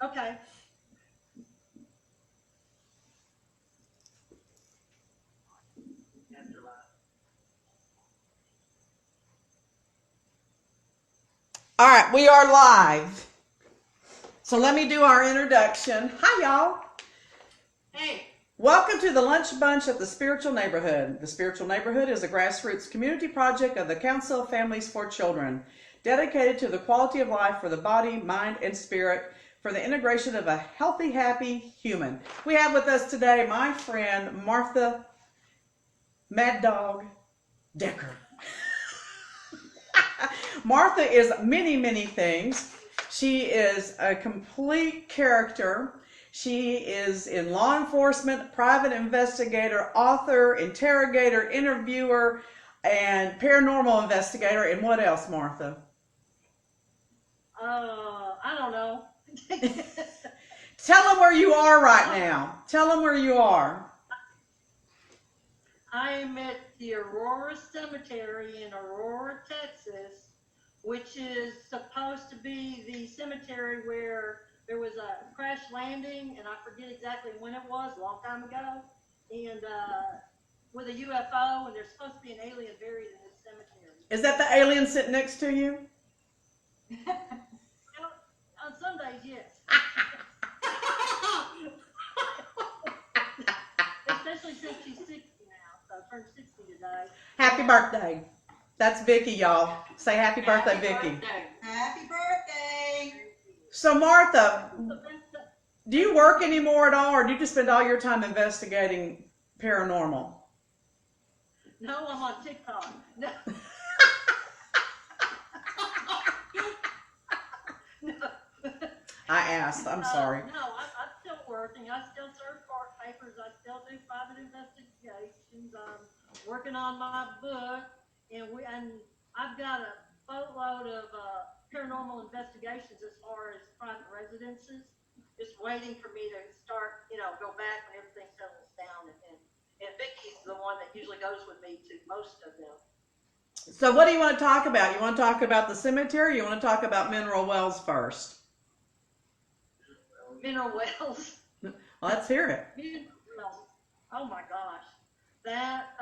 Okay. All right, we are live. So let me do our introduction. Hi, y'all. Hey. Welcome to the Lunch Bunch at the Spiritual Neighborhood. The Spiritual Neighborhood is a grassroots community project of the Council of Families for Children, dedicated to the quality of life for the body, mind, and spirit, for the integration of a healthy, happy human. We have with us today my friend Martha Mad Dog Decker. Martha is many, many things. She is a complete character. She is in law enforcement, private investigator, author, interrogator, interviewer, and paranormal investigator. And what else, Martha? I don't know. Tell them where you are right now. Tell them where you are. I'm at the Aurora Cemetery in Aurora, Texas, which is supposed to be the cemetery where there was a crash landing, and I forget exactly when it was, a long time ago, and with a UFO, and there's supposed to be an alien buried in this cemetery. Is that the alien sitting next to you? Well, on some days, yes. Especially since she's 60 now, so turned 60 today. Happy birthday. That's Vicky, y'all. Say happy birthday, Vicky. Happy birthday. So, Martha, do you work anymore at all, or do you just spend all your time investigating paranormal? No, I'm on TikTok. No. No. I asked. I'm sorry. No, I'm still working. I still serve court papers. I still do private investigations. I'm working on my book, and I've got a boatload of paranormal investigations as far as private residences. Just waiting for me to start, go back when everything settles down. And Vicky's the one that usually goes with me to most of them. So, what do you want to talk about? You want to talk about the cemetery, or you want to talk about mineral wells first? Mineral wells. Well, let's hear it. Mineral wells. Oh my gosh. That,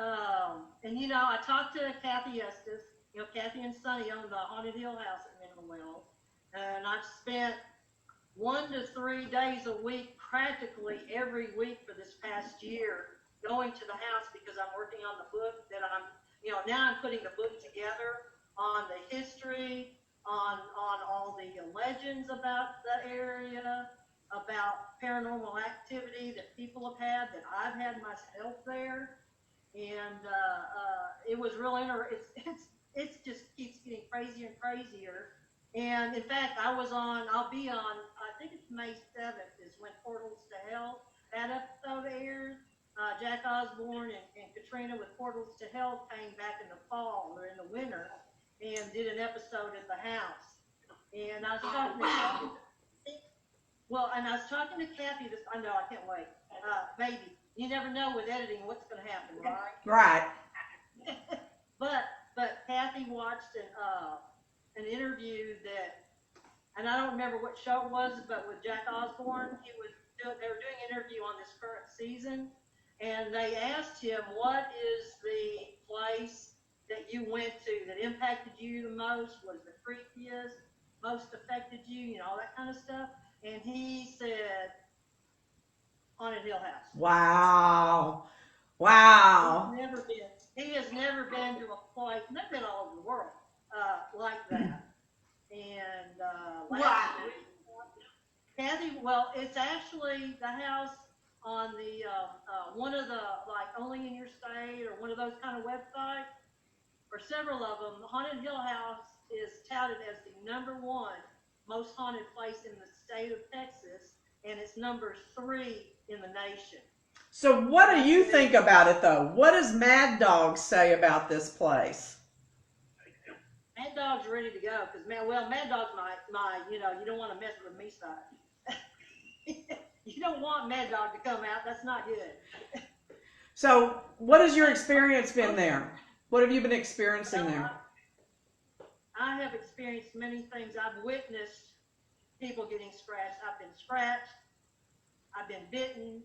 and I talked to Kathy Estes. Kathy and Sonny own the Haunted Hill House at Mineral Wells. And I've spent 1 to 3 days a week, practically every week for this past year, going to the house because I'm working on the book that now I'm putting the book together on the history, on all the legends about the area, about paranormal activity that people have had, that I've had myself there. And it was real interesting. It just keeps getting crazier and crazier. And in fact, I'll be on, I think it's May 7th is when Portals to Hell, that episode airs. Jack Osborne and Katrina with Portals to Hell came back in the fall or in the winter and did an episode at the house. And I was talking to Kathy. Well, and I was talking to Kathy I know, I can't wait. Baby, you never know with editing what's going to happen, right? Right. But Kathy watched an interview and I don't remember what show it was, but with Jack Osborne, they were doing an interview on this current season, and they asked him, what is the place that you went to that impacted you the most, was the creepiest, most affected you, all that kind of stuff. And he said, Haunted Hill House. Wow. Wow. He has never been to a place, and they've been all over the world, like that. And last week, Kathy, well, it's actually the house on the one of the Only in Your State or one of those kind of websites, or several of them. Haunted Hill House is touted as the #1 most haunted place in the state of Texas, and it's number 3 in the nation. So, what do you think about it, though? What does Mad Dog say about this place? Mad Dog's ready to go because Mad Dog's my you don't want to mess with me side. You don't want Mad Dog to come out. That's not good. So, what has your experience been there? What have you been experiencing there? I have experienced many things. I've witnessed people getting scratched. I've been scratched. I've been bitten.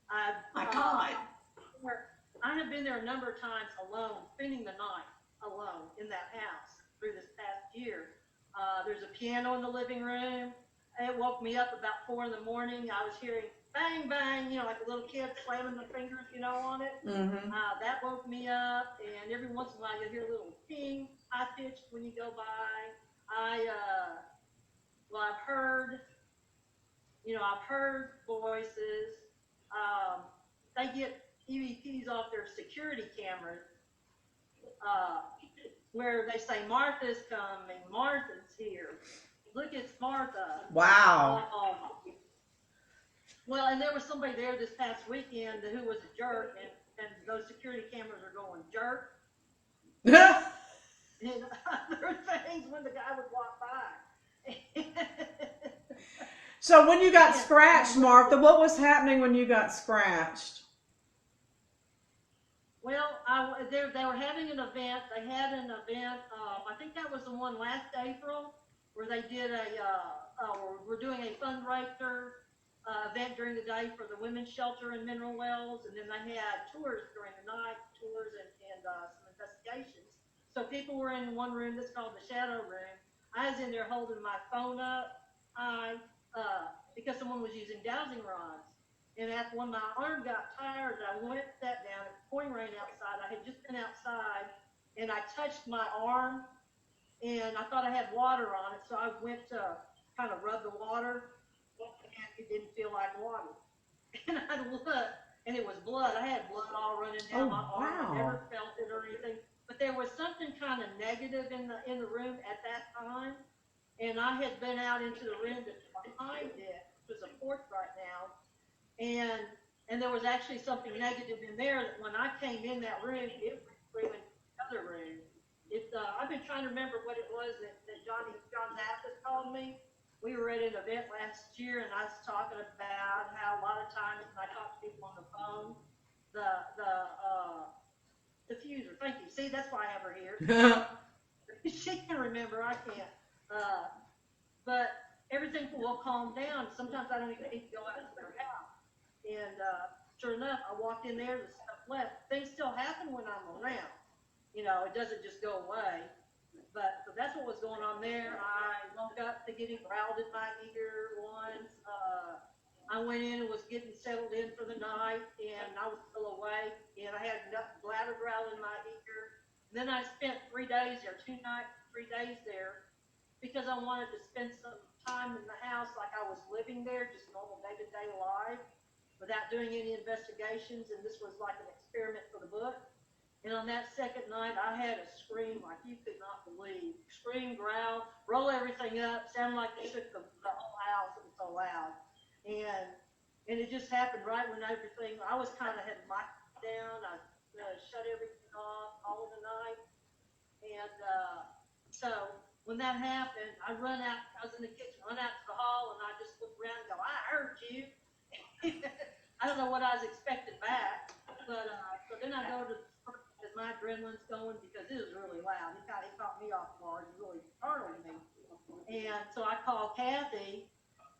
I've My God. I have been there a number of times alone, spending the night alone in that house through this past year. There's a piano in the living room. It woke me up about 4 in the morning. I was hearing bang, bang, like a little kid slamming their fingers, on it. Mm-hmm. That woke me up, and every once in a while you'll hear a little ping, high pitched when you go by. I've heard, I've heard voices. Um, they get EVPs off their security cameras, where they say, Martha's coming, Martha's here. Look, it's Martha. Wow. Well, and there was somebody there this past weekend who was a jerk, and those security cameras are going jerk. And other things when the guy would walk by. So when you got scratched, Martha, what was happening when you got scratched? Well, they were having an event. They had an event. I think that was the one last April where they did we're doing a fundraiser event during the day for the women's shelter in Mineral Wells, and then they had tours during the night, tours and some investigations. So people were in one room that's called the shadow room. I was in there holding my phone up, because someone was using dowsing rods. And when my arm got tired, I went, sat down. It was pouring rain outside. I had just been outside, and I touched my arm, and I thought I had water on it, so I went to kind of rub the water, and it didn't feel like water. And I looked, and it was blood. I had blood all running down my arm. Wow. I never felt it or anything, but there was something kind of negative in the room at that time, and I had been out into the room that's behind it, which was a porch right now. And there was actually something negative in there that when I came in that room, it went in the other room. I've been trying to remember what it was that John Zappis called me. We were at an event last year, and I was talking about how a lot of times when I talk to people on the phone, the diffuser. Thank you. See, that's why I have her here. She can remember. I can't. But everything will calm down. Sometimes I don't even need to go out to their house. And sure enough, I walked in there, the stuff left. Things still happen when I'm around. It doesn't just go away. But so that's what was going on there. I woke up to getting growled in my ear once. I went in and was getting settled in for the night, and I was still awake, and I had enough bladder growl in my ear. And then I spent 3 days there, 2 nights, 3 days there, because I wanted to spend some time in the house like I was living there, just normal day-to-day life, without doing any investigations, and this was like an experiment for the book. And on that second night, I had a scream like you could not believe. Scream, growl, roll everything up, sound like they shook the whole house. It was so loud. And it just happened right when everything, I was kind of had locked down. I shut everything off all of the night. And so when that happened, I run out, I was in the kitchen, run out to the hall, and I just look around and go, I heard you. I don't know what I was expecting back, but so then I go to as my adrenaline's going because it was really loud. It caught me off guard. It really startled me. And so I called Kathy,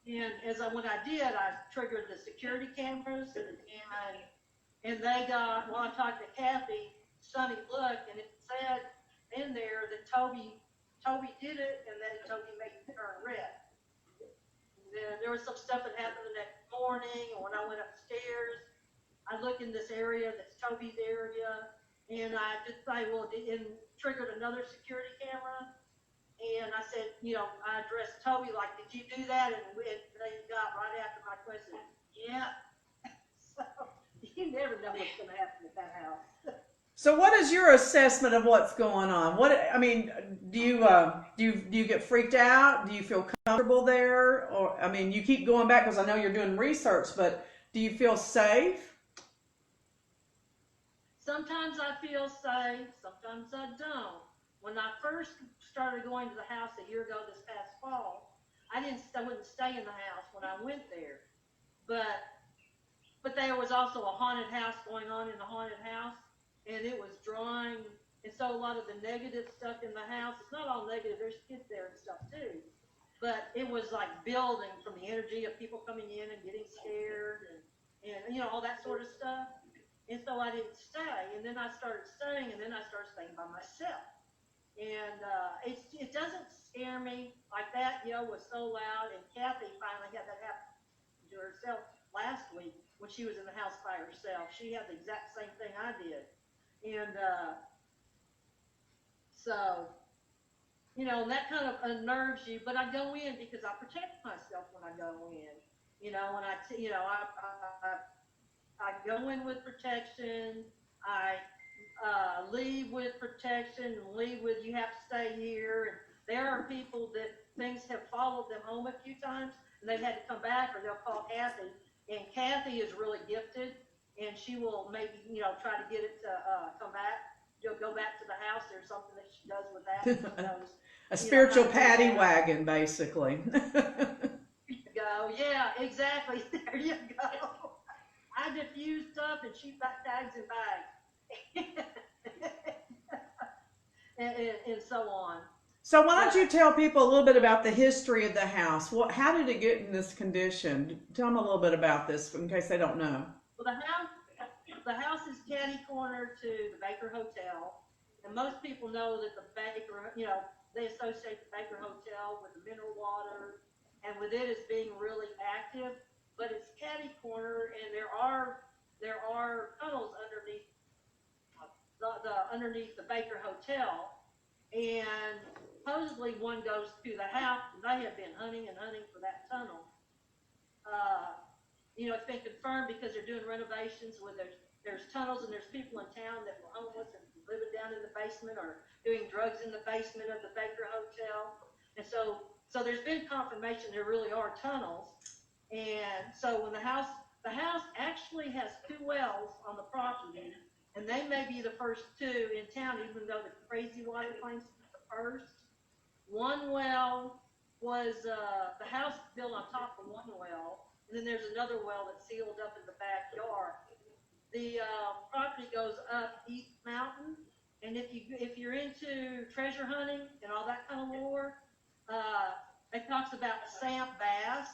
and when I did, I triggered the security cameras, and they got. Well, I talked to Kathy. Sonny looked, and it said in there that Toby did it, and that Toby made it turn red. There was some stuff that happened the next morning, and when I went upstairs, I looked in this area that's Toby's area, and I just triggered another security camera, and I said, I addressed Toby like, did you do that? And they got right after my question, yeah. So you never know what's going to happen at that house. So what is your assessment of what's going on? Do you get freaked out? Do you feel comfortable there? Or, you keep going back because I know you're doing research, but do you feel safe? Sometimes I feel safe, sometimes I don't. When I first started going to the house a year ago this past fall, I wouldn't stay in the house when I went there. But there was also a haunted house going on in the haunted house, and it was drawing, and so a lot of the negative stuff in the house, it's not all negative, there's kids there and stuff too. but it was like building from the energy of people coming in and getting scared and you know, all that sort of stuff. And so I didn't stay. And then I started staying, and then I started staying by myself. And it doesn't scare me like that yell was so loud. And Kathy finally had that happen to herself last week when she was in the house by herself. She had the exact same thing I did. And so, you know, and that kind of unnerves you. But I go in because I protect myself when I go in. You know, when I go in with protection. I leave with protection, and leave with you have to stay here. And there are people that things have followed them home a few times, and they've had to come back, or they'll call Kathy. And Kathy is really gifted, and she will maybe, you know, try to get it to come back. You'll go back to the house. There's something that she does with that. Who knows, A spiritual paddy wagon, basically. Go, yeah, exactly. There you go. I diffuse stuff, and she tags and bags. and so on. So why don't you tell people a little bit about the history of the house? How did it get in this condition? Tell them a little bit about this in case they don't know. Well, the house is catty corner to the Baker Hotel, and most people know that the Baker, you know, they associate the Baker Hotel with the mineral water and with it as being really active. But it's catty corner, and there are tunnels underneath underneath the Baker Hotel, and supposedly one goes to the house. And they have been hunting and hunting for that tunnel. You know, it's been confirmed because they're doing renovations where there's tunnels, and there's people in town that were homeless and living down in the basement or doing drugs in the basement of the Baker Hotel. And so there's been confirmation there really are tunnels. And so when the house actually has 2 wells on the property, and they may be the first 2 in town, even though the Crazy Water claims to be the first. One well was the house built on top of one well, and then there's another well that's sealed up in the backyard. The property goes up East Mountain, and if you're into treasure hunting and all that kind of lore, it talks about Sam Bass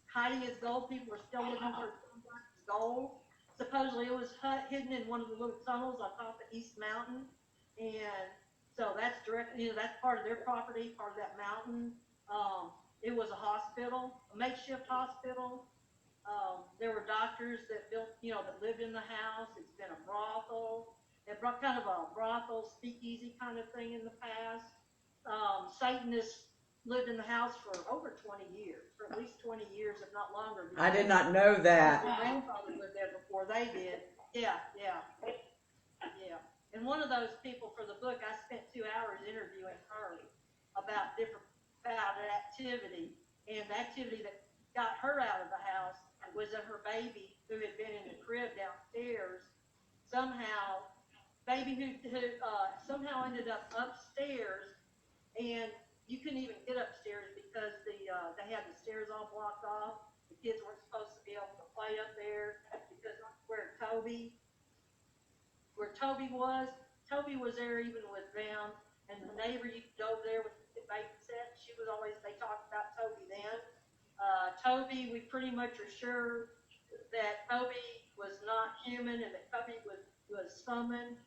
hiding his gold. People are still looking for his gold. Supposedly it was hidden in one of the little tunnels on top of East Mountain, and so that's direct. You know, that's part of their property, part of that mountain. It was a hospital, a makeshift hospital. There were doctors that built, you know, that lived in the house. It's been a brothel. It brought kind of a brothel, speakeasy kind of thing in the past. Satanists lived in the house for over 20 years, for at least 20 years, if not longer. I did not know that. My grandfather lived there before they did. Yeah. And one of those people for the book, I spent 2 hours interviewing her about activity. And the activity that got her out of the house was that her baby, who had been in the crib downstairs, somehow somehow ended up upstairs, and you couldn't even get upstairs because they had the stairs all blocked off. The kids weren't supposed to be able to play up there because where Toby was there even with them, and the neighbor you could go over there with the babysit. They talked about Toby then. Toby, we pretty much are sure that Toby was not human and that Toby was summoned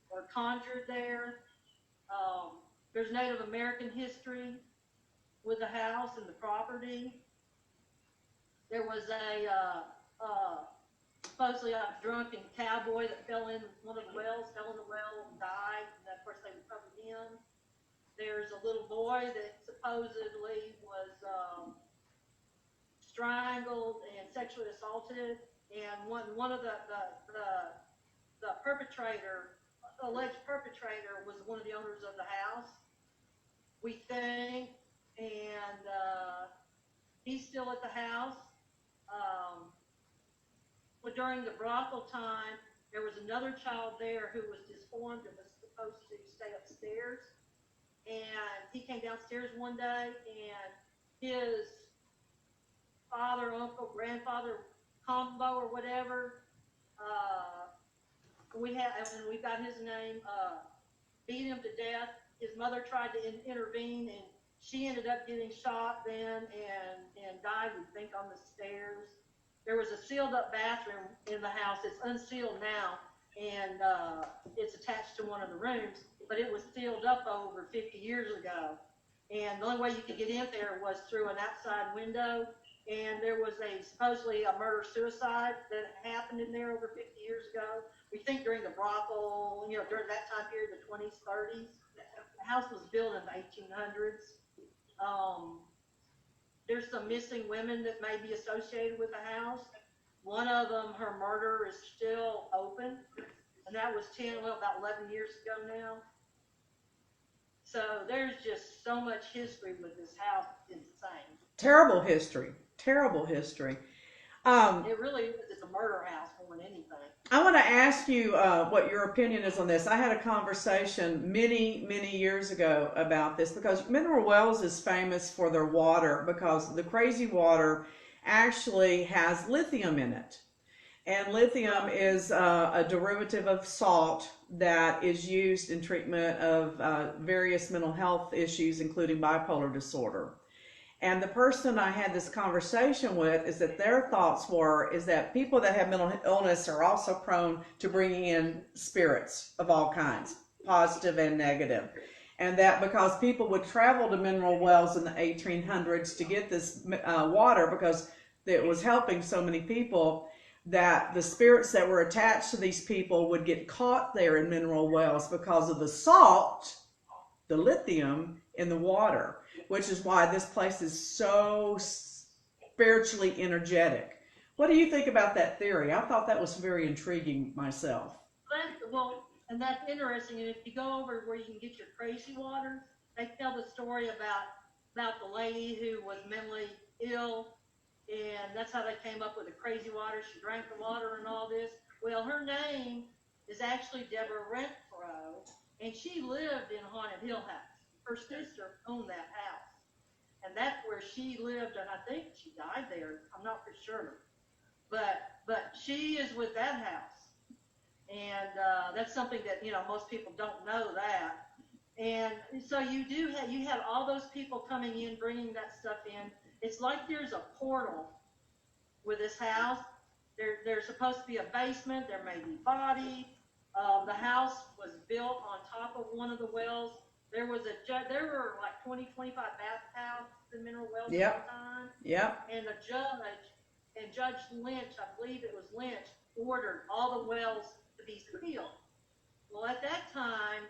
or conjured there. There's Native American history with the house and the property. There was supposedly a drunken cowboy that fell in one of the wells, and died, and of course they recovered him. There's a little boy that supposedly was strangled and sexually assaulted, and one of the alleged perpetrator was one of the owners of the house, we think, and he's still at the house. But during the brothel time, there was another child there who was disformed and was supposed to stay upstairs. And he came downstairs one day, and his father, uncle, grandfather combo or whatever, and we got his name, beat him to death. His mother tried to intervene, and She ended up getting shot then and died, we think, on the stairs. There was a sealed up bathroom in the house. It's unsealed now, and it's attached to one of the rooms, but it was sealed up over 50 years ago. And the only way you could get in there was through an outside window. And there was supposedly a murder-suicide that happened in there over 50 years ago. We think during the brothel, during that time period, the 20s, 30s. The house was built in the 1800s. There's some missing women that may be associated with the house. One of them, her murder is still open, and that was about 11 years ago now. So there's just so much history with this house. It's insane. Terrible history. Terrible history. It really is. It's a murder house more than anything. I want to ask you what your opinion is on this. I had a conversation many, many years ago about this because Mineral Wells is famous for their water because the crazy water actually has lithium in it. And lithium is a derivative of salt that is used in treatment of various mental health issues, including bipolar disorder. And the person I had this conversation with is that their thoughts is that people that have mental illness are also prone to bringing in spirits of all kinds, positive and negative. And that because people would travel to Mineral Wells in the 1800s to get this water because it was helping so many people, that the spirits that were attached to these people would get caught there in Mineral Wells because of the salt, the lithium in the water, which is why this place is so spiritually energetic. What do you think about that theory? I thought that was very intriguing myself. And that's interesting. And if you go over where you can get your crazy water, they tell the story about the lady who was mentally ill, and that's how they came up with the crazy water. She drank the water and all this. Well, her name is actually Deborah Renfro, and she lived in Haunted Hill House. Her sister owned that house, and that's where she lived, and I think she died there. I'm not for sure, but she is with that house, and that's something that most people don't know that. And so you have all those people coming in, bringing that stuff in. It's like there's a portal with this house. There's supposed to be a basement. There may be bodies. The house was built on top of one of the wells. There were like 20, 25 bathhouses in Mineral Wells at the time. Yep. And Judge Lynch, I believe it was Lynch, ordered all the wells to be sealed. Well, at that time,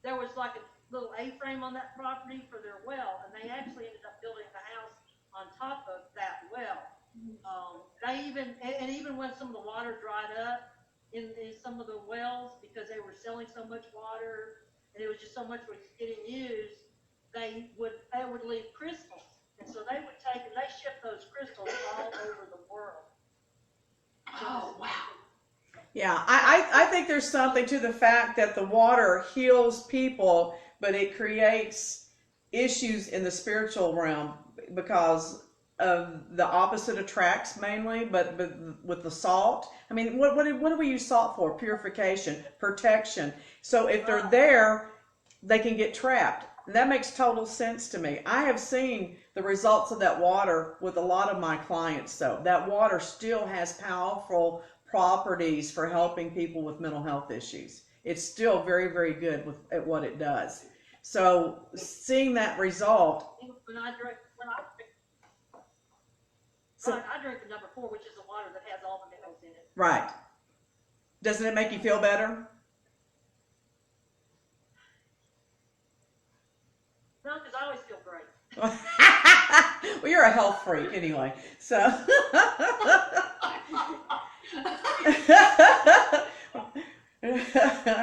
there was like a little A-frame on that property for their well, and they actually ended up building the house on top of that well. Even when some of the water dried up in some of the wells because they were selling so much water and it was just so much was getting used, they would leave crystals, and so they would take and they ship those crystals all over the world. Oh, wow. Yeah, I think there's something to the fact that the water heals people, but it creates issues in the spiritual realm because of the opposite attracts mainly, but with the salt. I mean, what do we use salt for? Purification, protection. So if they're there, they can get trapped. And that makes total sense to me. I have seen the results of that water with a lot of my clients, though. That water still has powerful properties for helping people with mental health issues. It's still very, very good at what it does. So seeing that result. I drink the number 4, which is the water that has all the minerals in it. Right. Doesn't it make you feel better? No, because I always feel great. Well, you're a health freak anyway. So.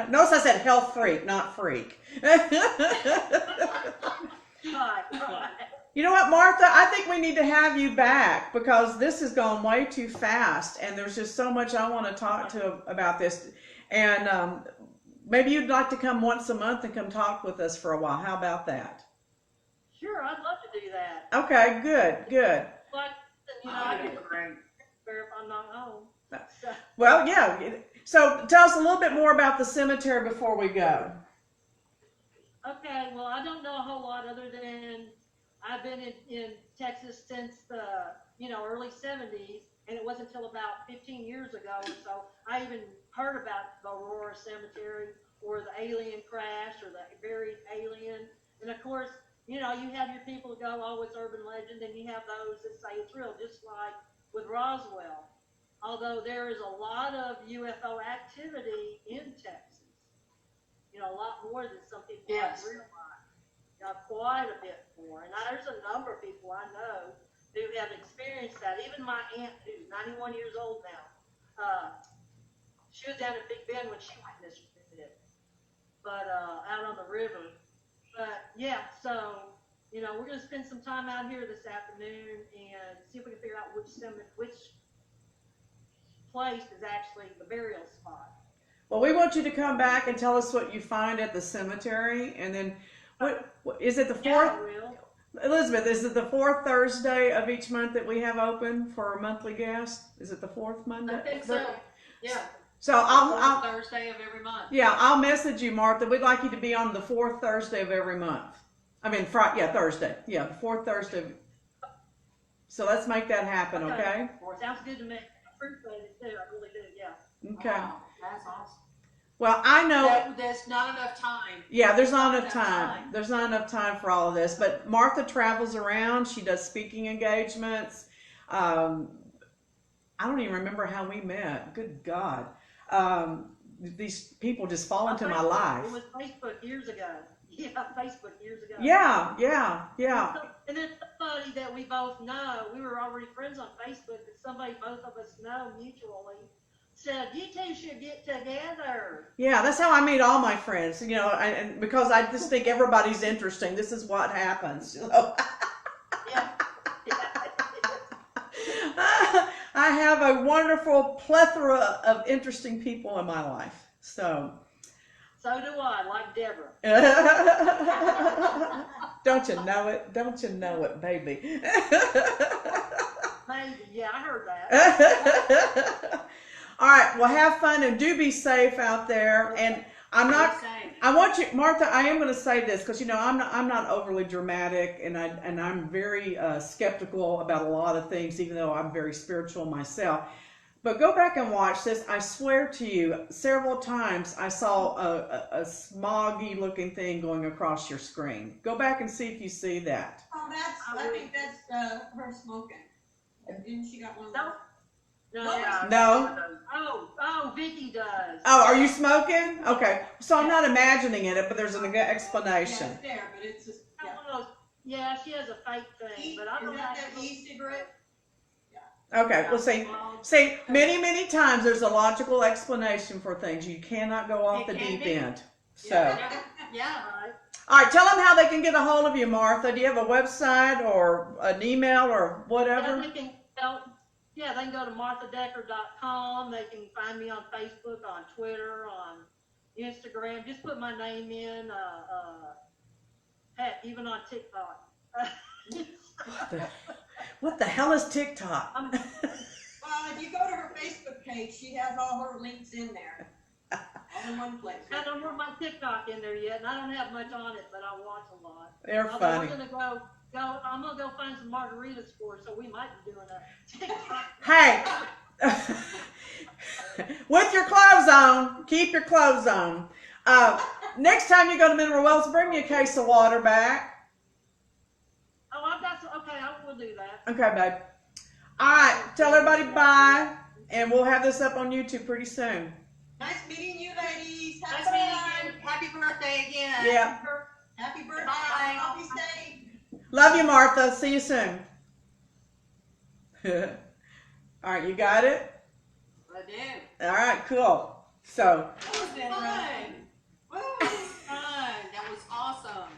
Notice I said health freak, not freak. Right. You know what, Martha? I think we need to have you back because this has gone way too fast, and there's just so much I want to talk to about this. And maybe you'd like to come once a month and come talk with us for a while. How about that? Sure, I'd love to do that. Okay, good. Like, I can if I'm not home. So. Well, yeah. So tell us a little bit more about the cemetery before we go. Okay, well, I don't know a whole lot other than I've been in Texas since the, early 70s, and it wasn't until about 15 years ago or so I even heard about the Aurora Cemetery or the alien crash or the buried alien. And of course, you have your people that go, oh, it's urban legend, and you have those that say it's real, just like with Roswell. Although there is a lot of UFO activity in Texas, a lot more than some people might Yes. realize. Quite a bit more. And there's a number of people I know who have experienced that. Even my aunt, who's 91 years old now, she was down at Big Bend when she witnessed it, but out on the river. But yeah, so we're gonna spend some time out here this afternoon and see if we can figure out which place is actually the burial spot. Well, we want you to come back and tell us what you find at the cemetery, and then what is it the fourth? Yeah, I will. Elizabeth, is it the fourth Thursday of each month that we have open for a monthly guest? Is it the fourth Monday? I think so. Yeah. So I'll Thursday of every month. yeah, I'll message you, Martha. We'd like you to be on the fourth Thursday of every month. I mean, Friday, yeah, Thursday. Yeah, the fourth Thursday. So let's make that happen, okay? Sounds good to me. I appreciate it too. I really do. Yeah. Okay. Wow, that's awesome. Well, I know. There's not enough time. Yeah, there's not enough time. There's not enough time for all of this. But Martha travels around. She does speaking engagements. I don't even remember how we met. Good God. These people just fall into my life. It was Facebook years ago. Yeah, Facebook years ago. Yeah. And then somebody that we both know, we were already friends on Facebook, but somebody both of us know mutually said, you two should get together. Yeah, that's how I meet all my friends. And because I just think everybody's interesting. This is what happens. Yeah. I have a wonderful plethora of interesting people in my life. So do I, like Deborah. Don't you know it? Don't you know it, baby? Maybe, yeah, I heard that. All right, well, have fun and do be safe out there. And I want you, Martha, I am going to say this because, I'm not overly dramatic, and I'm very skeptical about a lot of things, even though I'm very spiritual myself. But go back and watch this. I swear to you, several times I saw a smoggy looking thing going across your screen. Go back and see if you see that. Oh, I think that's her smoking. Didn't she got one of those? No. Oh, Vicky does. Oh, are you smoking? Okay. So I'm not imagining it, but there's an explanation. Yeah, it's there, but it's just, Yeah, she has a fake thing, but I don't know. Is that the e-cigarette? Okay, well, see, many times there's a logical explanation for things. You cannot go off the deep end. So, Yeah. all right, tell them how they can get a hold of you, Martha. Do you have a website or an email or whatever? Yeah, they can go to marthadecker.com. They can find me on Facebook, on Twitter, on Instagram. Just put my name in. Heck, even on TikTok. What the hell is TikTok? Well, if you go to her Facebook page, she has all her links in there. All in one place. I don't have my TikTok in there yet, and I don't have much on it, but I watch a lot. They're funny. I'm gonna go find some margaritas for her, so we might be doing a TikTok. Hey, with your clothes on, keep your clothes on. Next time you go to Mineral Wells, bring me a case of water back. Oh, I've got some. Okay, I will do that. Okay, babe. All right, tell everybody bye, and we'll have this up on YouTube pretty soon. Nice meeting you, ladies. Nice meeting you. Happy birthday again. Yeah. Happy birthday. Bye. I'll be safe. Love you, Martha. See you soon. All right, you got it? I do. All right, cool. So, That was fun. Woo, fun. That was awesome.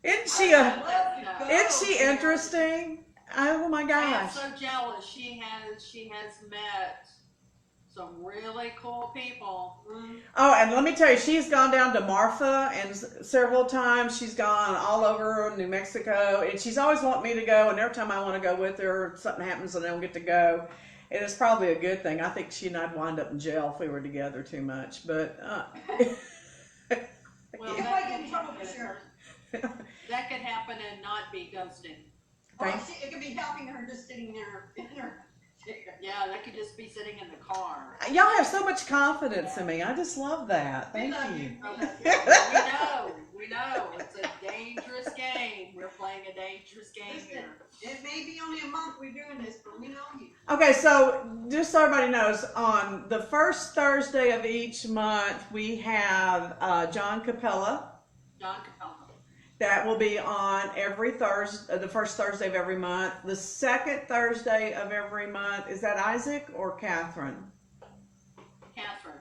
isn't she interesting? Oh my I am gosh. so jealous. She has met some really cool people. Oh, and let me tell you, she's gone down to Marfa and several times. She's gone all over New Mexico, and she's always wanted me to go. And every time I want to go with her, something happens and I don't get to go. And it's probably a good thing. I think she and I'd wind up in jail if we were together too much. But Well, If that I get could in trouble happen. for sure. That could happen and not be ghosting. Or Thank- it could be helping her just sitting there in her chair. Yeah, that could just be sitting in the car. Y'all have so much confidence in me. I just love that. We Thank love you. you. We love you. We know. It's a dangerous game. We're playing a dangerous game Listen, here. it may be only a month we're doing this, but we know you. Okay, so just so everybody knows, on the first Thursday of each month, we have John Capella. John Capella. That will be on every Thursday, the first Thursday of every month. The second Thursday of every month, is that Isaac or Catherine?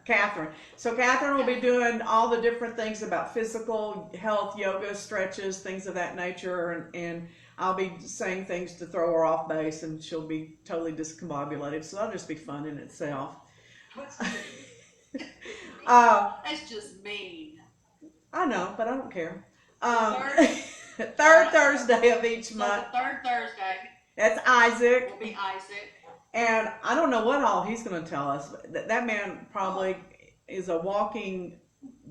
Catherine. So Catherine will be doing all the different things about physical health, yoga, stretches, things of that nature, and I'll be saying things to throw her off base, and she'll be totally discombobulated. So that'll just be fun in itself. What's That's just mean. I know, but I don't care. Third- Third Thursday of each So month. the third Thursday That's Isaac. will be Isaac. And I don't know what all he's going to tell us. But that man probably is a walking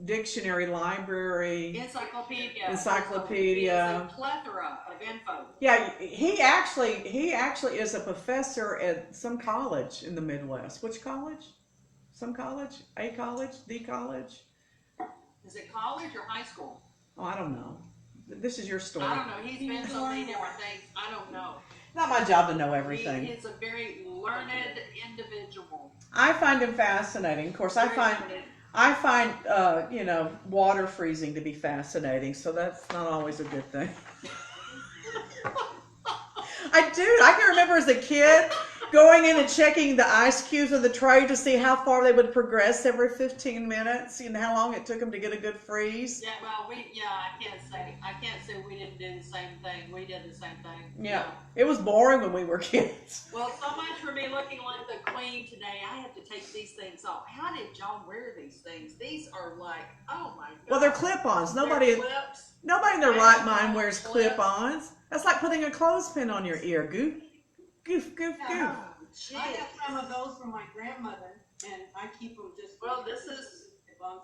dictionary library. Encyclopedia. Encyclopedia. He is a plethora of info. Yeah, he actually is a professor at some college in the Midwest. Which college? Some college? A college? The college? Is it college or high school? Oh, I don't know. This is your story. I don't know. He's been so many different things. I don't know. Not my job to know He everything. is a very learned individual. I find him fascinating. Of course, I find water freezing to be fascinating, so that's not always a good thing. I can remember as a kid going in and checking the ice cubes in the tray to see how far they would progress every 15 minutes, and how long it took them to get a good freeze. Yeah, well, I can't say we didn't do the same thing. We did the same thing. Yeah, it was boring when we were kids. Well, so much for me looking like the queen today. I have to take these things off. How did John wear these things? These are like, oh my god. Well, they're clip-ons. They're Nobody clips. in their right mind wears Clips. clip-ons. That's like putting a clothespin on your ear. Goof, goof, goof, goof. Oh, I jeez. have some of those from my grandmother, and I keep them just. Well, this is.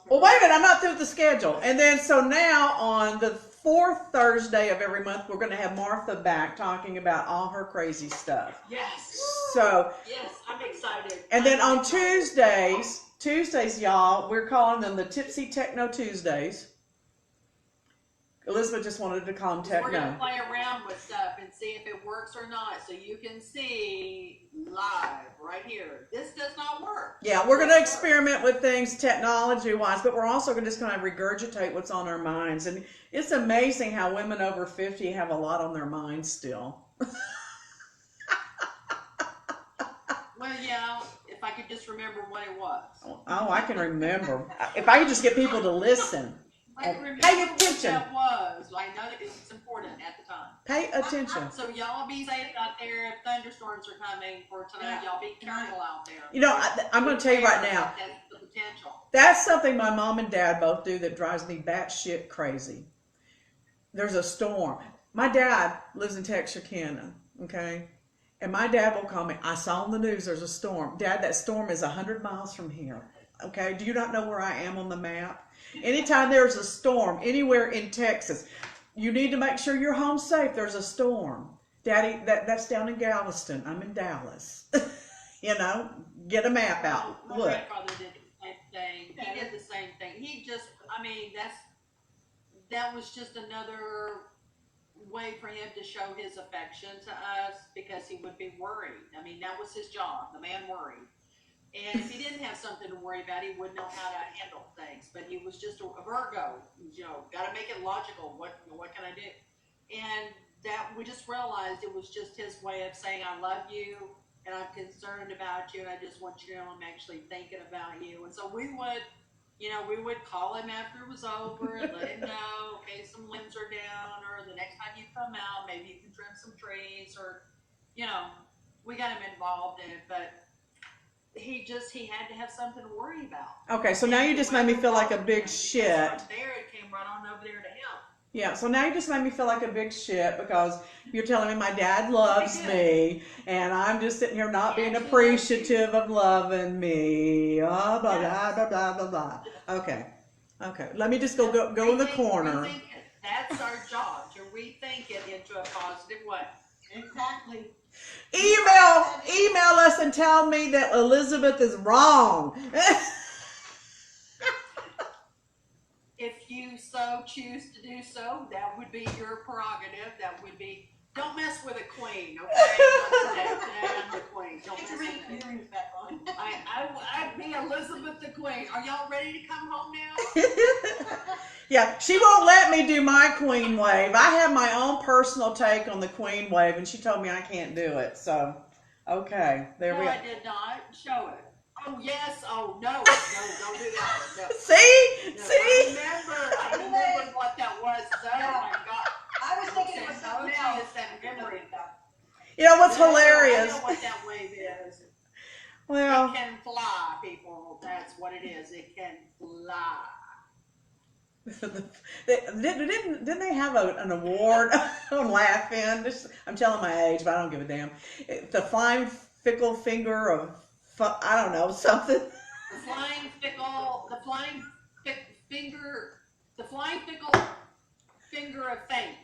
Well, wait a minute, I'm not through with the schedule. And then, so now on the fourth Thursday of every month, we're going to have Martha back talking about all her crazy stuff. Yes. So, Yes, I'm excited. and then I'm on excited. Tuesdays, y'all, we're calling them the Tipsy Techno Tuesdays. Elizabeth just wanted to call them We're going to Techno. play around with stuff and see if it works or not, so you can see live right here. This does not work. Yeah, we're going to experiment with things technology-wise, but we're also going to just kind of regurgitate what's on our minds. And it's amazing how women over 50 have a lot on their minds still. Well, yeah, if I could just remember what it was. Oh, I can remember. If I could just get people to listen. I can remember Pay what attention. that was. I know that it's important at the time. Pay attention. So y'all be safe out there. If thunderstorms are coming for tonight, y'all be careful out there. You know, I'm going to tell you right now, That's the potential. that's something my mom and dad both do that drives me batshit crazy. There's a storm. My dad lives in Texarkana, okay? And my dad will call me, I saw on the news there's a storm. Dad, that storm is 100 miles from here, okay? Do you not know where I am on the map? Anytime there's a storm anywhere in Texas, you need to make sure you're home safe. There's a storm. Daddy, that's down in Galveston. I'm in Dallas. You know, get a map out. My Look. grandfather did the same thing. He did the same thing. He just, I mean, that was just another way for him to show his affection to us because he would be worried. I mean, that was his job. The man worried. And if he didn't have something to worry about, he wouldn't know how to handle things. But he was just a Virgo, you know, got to make it logical. What can I do? And that we just realized it was just his way of saying, I love you and I'm concerned about you and I just want you to know I'm actually thinking about you. And so we would call him after it was over and let him know, okay, some limbs are down, or the next time you come out, maybe you can trim some trees, or, you know, we got him involved in it, but he had to have something to worry about. Okay, so now you just made me feel like a big shit. From there, it came right on over there to him. Yeah, so now you just made me feel like a big shit because you're telling me my dad loves me and I'm just sitting here not being appreciative of loving me. Oh, blah, blah, blah, blah, blah, blah. Okay. Okay, let me just go in the corner. Rethink it. That's our job, to rethink it into a positive way. Exactly. Email us and tell me that Elizabeth is wrong. If you so choose to do so, that would be your prerogative. That would be, don't mess with a queen, okay? Today I'm the queen. Don't Get mess your with me. earrings back on. I'd be Elizabeth the queen. Are y'all ready to come home now? Yeah, she won't let me do my queen wave. I have my own personal take on the queen wave, and she told me I can't do it. So, okay, there No, we go. I did not. Show it. Oh, yes. Oh, no. No, don't do that one. No. See? No, See? I remembered what that was. Oh, my God. I was thinking it was something else. It's that memory. You know what's No, hilarious? I know what that wave is. Well, It can fly, people. That's what it is. It can fly. didn't they have an award on Laugh-In? I'm telling my age, but I don't give a damn. The flying fickle finger of, I don't know, something. The flying fickle finger of fate.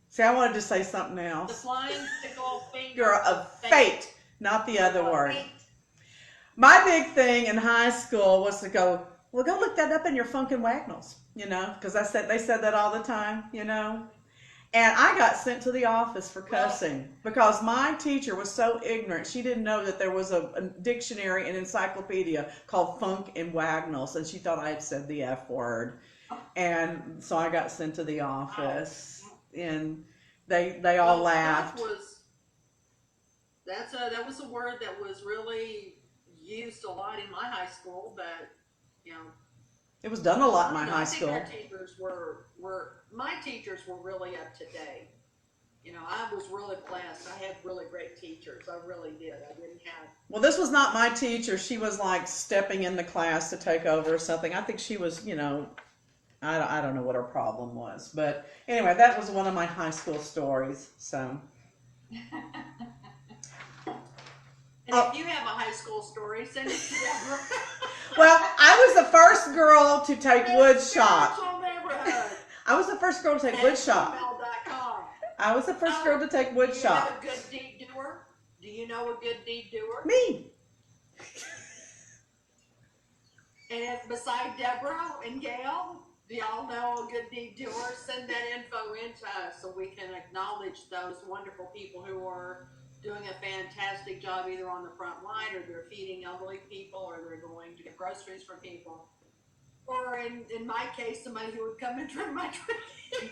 See, I wanted to say something The else. flying fickle finger You're of of fate, not the other Of word. fate. My big thing in high school was to go look that up in your Funkin' Wagnalls, because they said that all the time, And I got sent to the office for cussing because my teacher was so ignorant. She didn't know that there was a dictionary and encyclopedia called Funk and Wagnalls, and she thought I had said the F word. And so I got sent to the office, and they all laughed. That was a word that was really used a lot in my high school, but It was done a lot in my high I think school. our teachers my teachers were really up to date. I was really blessed. I had really great teachers. I really did. I didn't have. Well, this was not my teacher. She was like stepping in the class to take over or something. I think she was, I don't know what her problem was. But anyway, that was one of my high school stories. So. And if you have a high school story, send it to Deborah. Well, I was the first girl to take wood shop. Spiritual neighborhood. I was the first girl to take wood shop. @gmail.com. I was the first girl to take wood Do you shop. know a good deed doer? Do you know a good deed doer? Me. And beside Deborah and Gail, do y'all know a good deed doer? Send that info in to us so we can acknowledge those wonderful people who are doing a fantastic job either on the front line, or they're feeding elderly people, or they're going to get groceries for people. Or in my case, somebody who would come and trim my tree.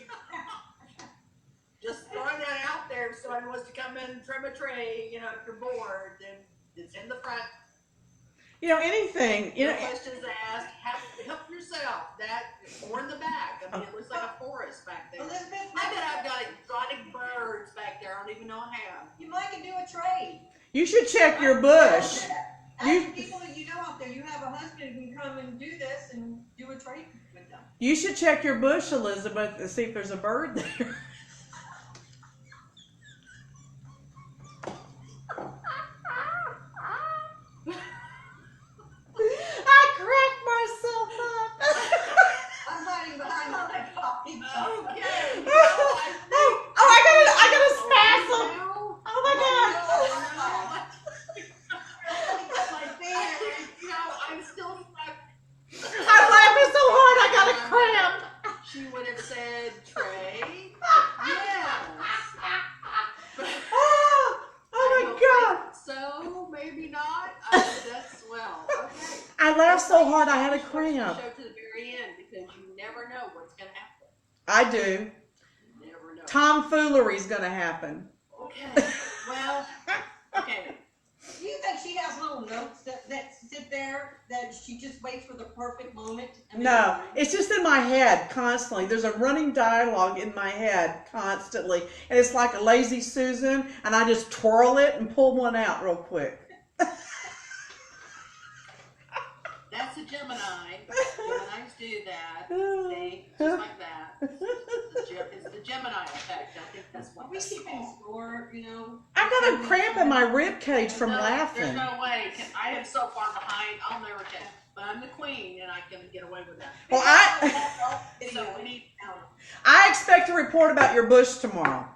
Just throwing that out there. If somebody wants to come in and trim a tree, if you're bored, then it's in the front. Anything. No questions asked. Help yourself. Or in the back. I mean, it looks like a forest back there. Elizabeth, I bet I've got exotic birds back there. I don't even know I have. you might can do a trade. You should check your bush. Ask people that you know out there. You have a husband who can come and do this and do a trade with them. You should check your bush, Elizabeth, and see if there's a bird there. I cracked myself up. I'm hiding behind my coffee. Okay. I got a spasm. Oh my God. I'm still stuck. I'm laughing so hard I got a cramp. She would have said Trey. Yes. Oh my God. So maybe not. That's okay. I laughed so hard I had a cramp. Show to the very end, because you never know what's gonna happen. I do. You never know. Tomfoolery's gonna happen. Okay. Well. Okay. Do you think she has little notes that sit there that she just waits for the perfect moment? No, it's just in my head constantly. There's a running dialogue in my head constantly. And it's like a lazy Susan, and I just twirl it and pull one out real quick. That's a Gemini. Geminis do that. See? Just like that. It's the Gemini effect. I think that's what Are we that's keeping called. score, I got a cramp in my rib cage from There's laughing. no way. I am so far behind. I'll never catch. but I'm the queen and I can get away with that. Well, So we need, I expect a report about your bush tomorrow.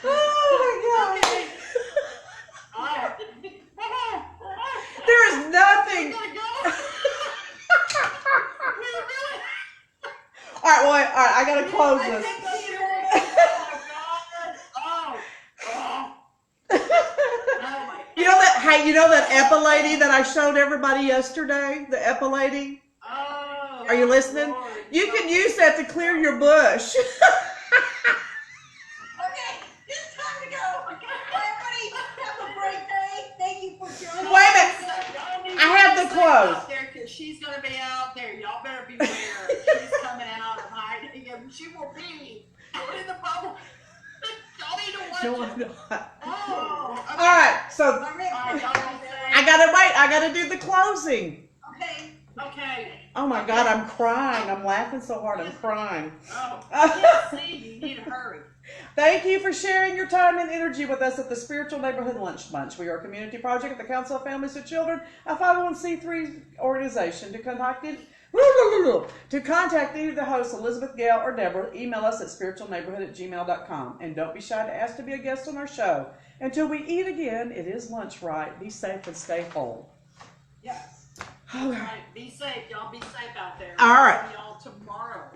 Oh my God. There is nothing. All right, well, all right, I gotta close this. You know that? Hey, you know that Epa lady that I showed everybody yesterday? The Epa lady. Are you listening? You can use that to clear your bush. Okay, it's time to go. Everybody have a great day. Thank you for joining. Wait a minute. I have the clothes. Because she's gonna be out there. Y'all better beware. She's coming out and hiding, and she will be out in the bubble. Y'all need to watch No, it. I'm not. Oh, okay. All right, so All right, y'all say- I gotta wait. I gotta do the closing. Okay. Okay. Oh my God, I'm crying. I'm laughing so hard, I'm crying. Oh, I can't see. You need to hurry. Thank you for sharing your time and energy with us at the Spiritual Neighborhood Lunch Bunch. We are a community project of the Council of Families with Children, a 501c3 organization. To contact either the hosts, Elizabeth, Gail, or Deborah, email us at spiritualneighborhood@gmail.com. And don't be shy to ask to be a guest on our show. Until we eat again, it is lunch, right? Be safe and stay whole. Yes. All All right, be safe. Y'all be safe out there. right. See y'all tomorrow.